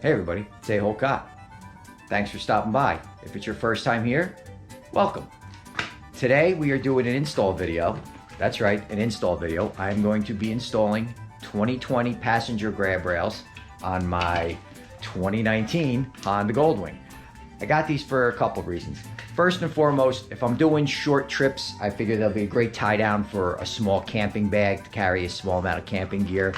Hey everybody, it's A-Hole Cop. Thanks for stopping by. If it's your first time here, welcome. Today we are doing an install video. That's right, an install video. I'm going to be installing 2020 passenger grab rails on my 2019 Honda Goldwing. I got these for a couple of reasons. First and foremost, if I'm doing short trips, I figure they'll be a great tie down for a small camping bag to carry a small amount of camping gear.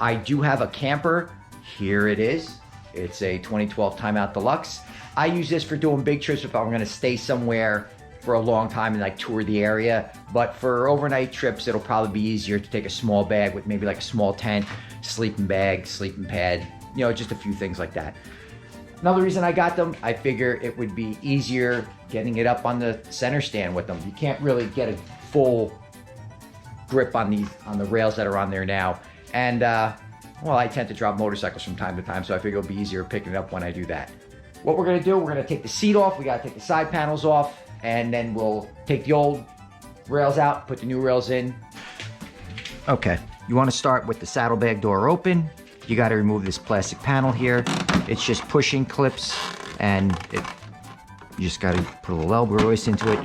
I do have a camper. Here it is. It's a 2012 Timeout Deluxe. I use this for doing big trips if I'm gonna stay somewhere for a long time and like tour the area. But for overnight trips, it'll probably be easier to take a small bag with maybe like a small tent, sleeping bag, sleeping pad, you know, just a few things like that. Another reason I got them, I figure it would be easier getting it up on the center stand with them. You can't really get a full grip on the rails that are on there now. And well, I tend to drop motorcycles from time to time, so I figure it'll be easier picking it up when I do that. What we're gonna do, we're gonna take the seat off, we gotta take the side panels off, and then we'll take the old rails out, put the new rails in. Okay, you wanna start with the saddlebag door open. You gotta remove this plastic panel here. It's just pushing clips, and you just gotta put a little elbow joist into it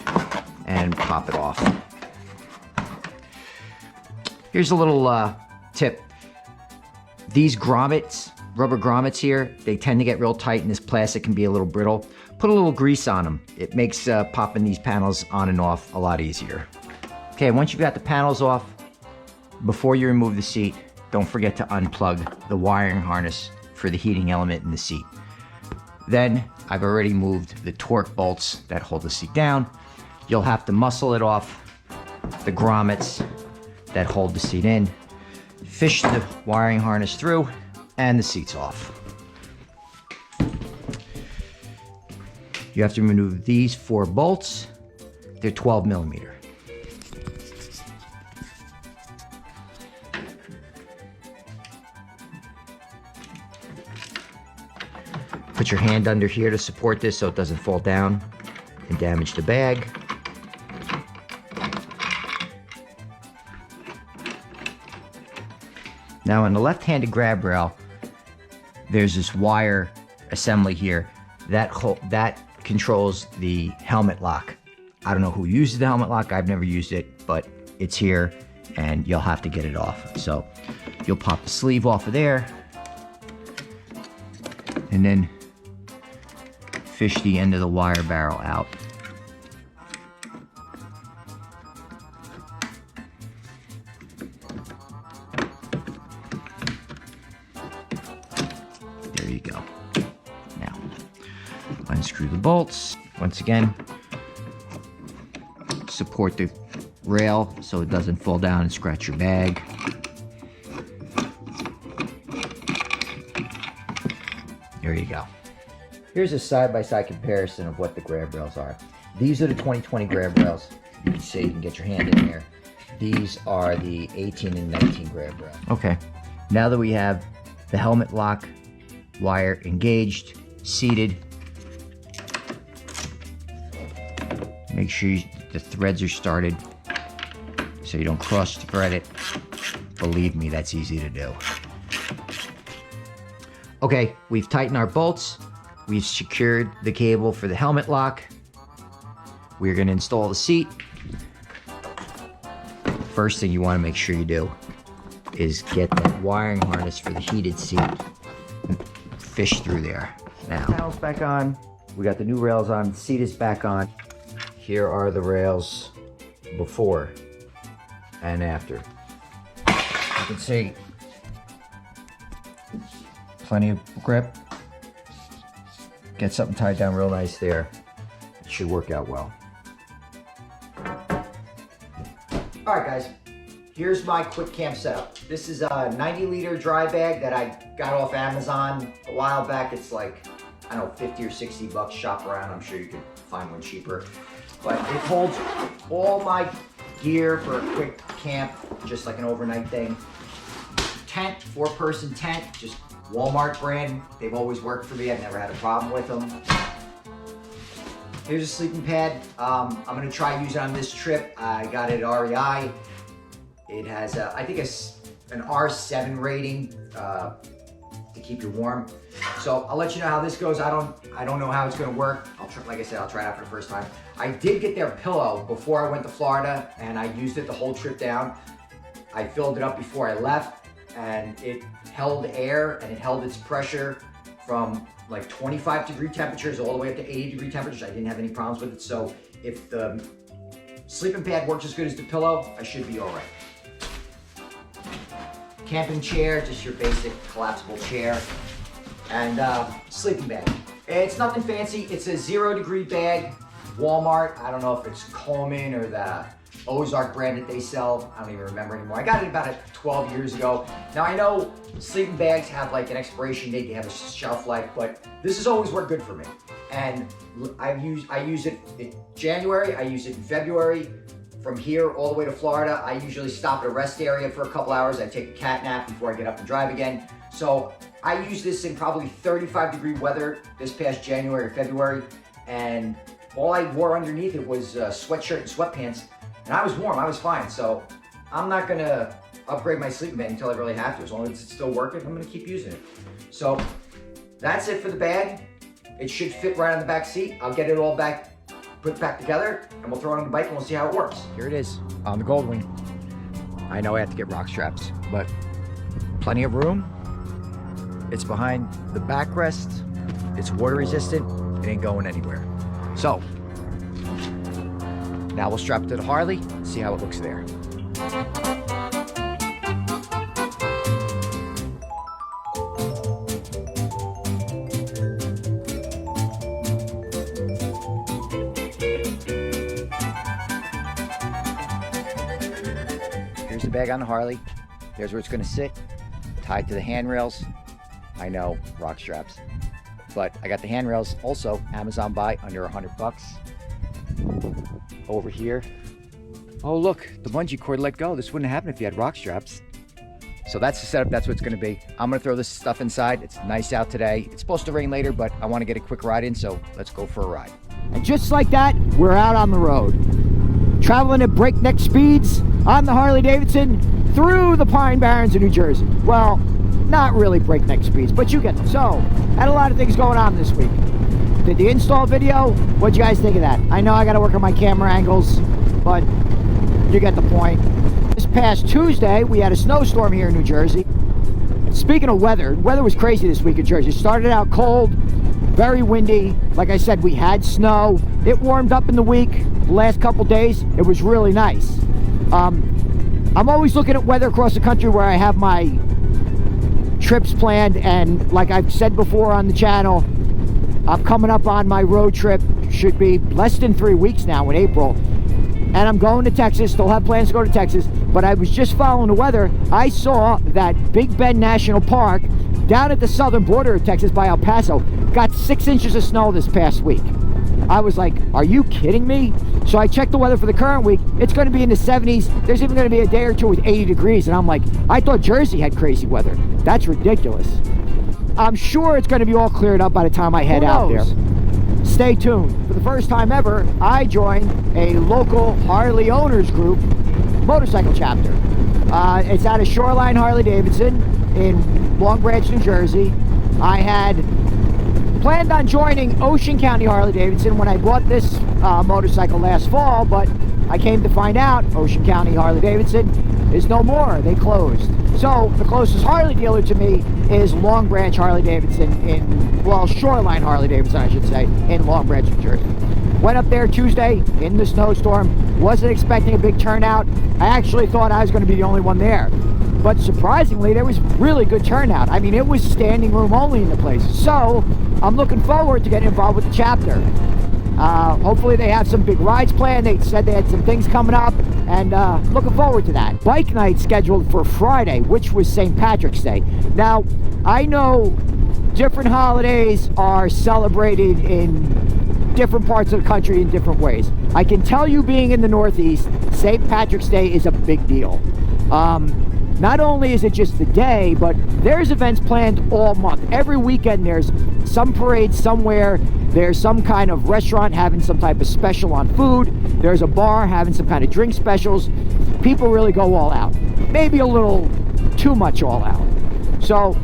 and pop it off. Here's a little tip. These grommets, rubber grommets here, they tend to get real tight and this plastic can be a little brittle. Put a little grease on them. It makes popping these panels on and off a lot easier. Okay, once you've got the panels off, before you remove the seat, don't forget to unplug the wiring harness for the heating element in the seat. Then, I've already moved the torque bolts that hold the seat down. You'll have to muscle it off the grommets that hold the seat in. Fish the wiring harness through, and the seat's off. You have to remove these 4 bolts. They're 12 millimeter. Put your hand under here to support this so it doesn't fall down and damage the bag. Now on the left-handed grab rail, there's this wire assembly here that controls the helmet lock. I don't know who uses the helmet lock, I've never used it, but it's here and you'll have to get it off. So you'll pop the sleeve off of there and then fish the end of the wire barrel out. There you go. Now, unscrew the bolts. Once again, support the rail so it doesn't fall down and scratch your bag. There you go. Here's a side-by-side comparison of what the grab rails are. These are the 2020 grab rails. You can see, you can get your hand in there. These are the 18 and 19 grab rails. Okay, now that we have the helmet lock wire engaged, seated, make sure the threads are started so you don't cross thread it. Believe me, that's easy to do. Okay, we've tightened our bolts. We've secured the cable for the helmet lock. We're gonna install the seat. First thing you wanna make sure you do is get that wiring harness for the heated seat and fish through there. Now, panel's back on. We got the new rails on, the seat is back on. Here are the rails before and after. You can see plenty of grip. Get something tied down real nice there. It should work out well. All right, guys. Here's my quick camp setup. This is a 90-liter dry bag that I got off Amazon a while back. It's like, I don't know, 50 or 60 bucks. Shop around. I'm sure you could find one cheaper. But it holds all my gear for a quick camp, just like an overnight thing. Tent, 4-person tent, just Walmart brand. They've always worked for me. I've never had a problem with them. Here's a sleeping pad. I'm gonna try using it on this trip. I got it at REI. It has, I think, an R7 rating. to keep you warm. So I'll let you know how this goes. I don't know how it's gonna work. Like I said, I'll try it out for the first time. I did get their pillow before I went to Florida, and I used it the whole trip down. I filled it up before I left, and it held air and it held its pressure from like 25-degree temperatures all the way up to 80-degree temperatures. I didn't have any problems with it. So if the sleeping pad works as good as the pillow, I should be all right. Camping chair, just your basic collapsible chair, and sleeping bag. It's nothing fancy. It's a 0-degree bag, Walmart. I don't know if it's Coleman or the Ozark brand that they sell. I don't even remember anymore. I got it about 12 years ago. Now I know sleeping bags have like an expiration date, they have a shelf life, but this has always worked good for me. And I use it in January, I use it in February. From here all the way to Florida, I usually stop at a rest area for a couple hours. I take a cat nap before I get up and drive again. So I use this in probably 35-degree weather this past January or February, and all I wore underneath it was a sweatshirt and sweatpants, and I was warm, I was fine. So I'm not gonna upgrade my sleeping bag until I really have to. As long as it's still working, I'm gonna keep using it. So that's it for the bag. It should fit right on the back seat. I'll get it all put back together, and we'll throw it on the bike and we'll see how it works. Here it is on the Goldwing. I know I have to get rock straps, but plenty of room. It's behind the backrest. It's water resistant. It ain't going anywhere. So now we'll strap it to the Harley and see how it looks there. Here's the bag on the Harley. There's where it's gonna sit, tied to the handrails. I know, rock straps. But I got the handrails also, Amazon buy, under $100. Over here. Oh look, the bungee cord let go. This wouldn't happen if you had rock straps. So that's the setup, that's what it's gonna be. I'm gonna throw this stuff inside. It's nice out today. It's supposed to rain later, but I wanna get a quick ride in, so let's go for a ride. And just like that, we're out on the road. Traveling at breakneck speeds on the Harley Davidson through the Pine Barrens of New Jersey. Well, not really breakneck speeds, but you get it. So, had a lot of things going on this week. Did the install video. What'd you guys think of that? I know I gotta work on my camera angles, but you get the point. This past Tuesday, we had a snowstorm here in New Jersey. Speaking of weather was crazy this week in Jersey. It started out cold, very windy. Like I said, we had snow. It warmed up in the week. The last couple days, it was really nice. I'm always looking at weather across the country where I have my trips planned, and like I've said before on the channel, I'm coming up on my road trip. Should be less than 3 weeks now in April, and I'm going to Texas. Still have plans to go to Texas, but I was just following the weather. I saw that Big Bend National Park down at the southern border of Texas by El Paso got 6 inches of snow this past week. I was like, are you kidding me? So I checked the weather for the current week. It's going to be in the 70s. There's even going to be a day or two with 80 degrees. And I'm like, I thought Jersey had crazy weather. That's ridiculous. I'm sure it's going to be all cleared up by the time I head out there. Stay tuned. For the first time ever, I joined a local Harley owners group motorcycle chapter. It's out of Shoreline Harley Davidson in Long Branch, New Jersey. I had planned on joining Ocean County Harley Davidson when I bought this motorcycle last fall, but I came to find out Ocean County Harley Davidson is no more. They closed. So the closest Harley dealer to me is Long Branch Harley Davidson well, Shoreline Harley Davidson, I should say, in Long Branch, New Jersey. Went up there Tuesday in the snowstorm. Wasn't expecting a big turnout. I actually thought I was going to be the only one there. But surprisingly, there was really good turnout. I mean, it was standing room only in the place. So I'm looking forward to getting involved with the chapter. Hopefully they have some big rides planned. They said they had some things coming up, and looking forward to that. Bike night scheduled for Friday, which was St. Patrick's Day. Now, I know different holidays are celebrated in different parts of the country in different ways. I can tell you, being in the Northeast, St. Patrick's Day is a big deal. Not only is it just the day, but there's events planned all month. Every weekend there's some parade somewhere. There's some kind of restaurant having some type of special on food. There's a bar having some kind of drink specials. People really go all out. Maybe a little too much all out. So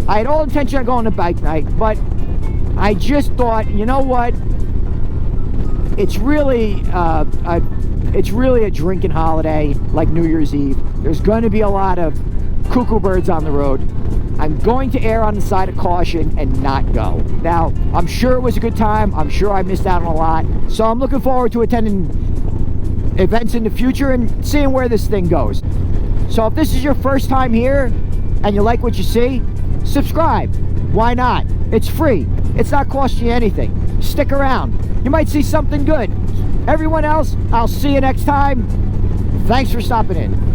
I had all intention of going to bike night, but I just thought, you know what? It's really a drinking holiday like New Year's Eve. There's going to be a lot of cuckoo birds on the road. I'm going to err on the side of caution and not go. Now, I'm sure it was a good time. I'm sure I missed out on a lot. So I'm looking forward to attending events in the future and seeing where this thing goes. So if this is your first time here and you like what you see, subscribe. Why not? It's free. It's not costing you anything. Stick around. You might see something good. Everyone else, I'll see you next time. Thanks for stopping in.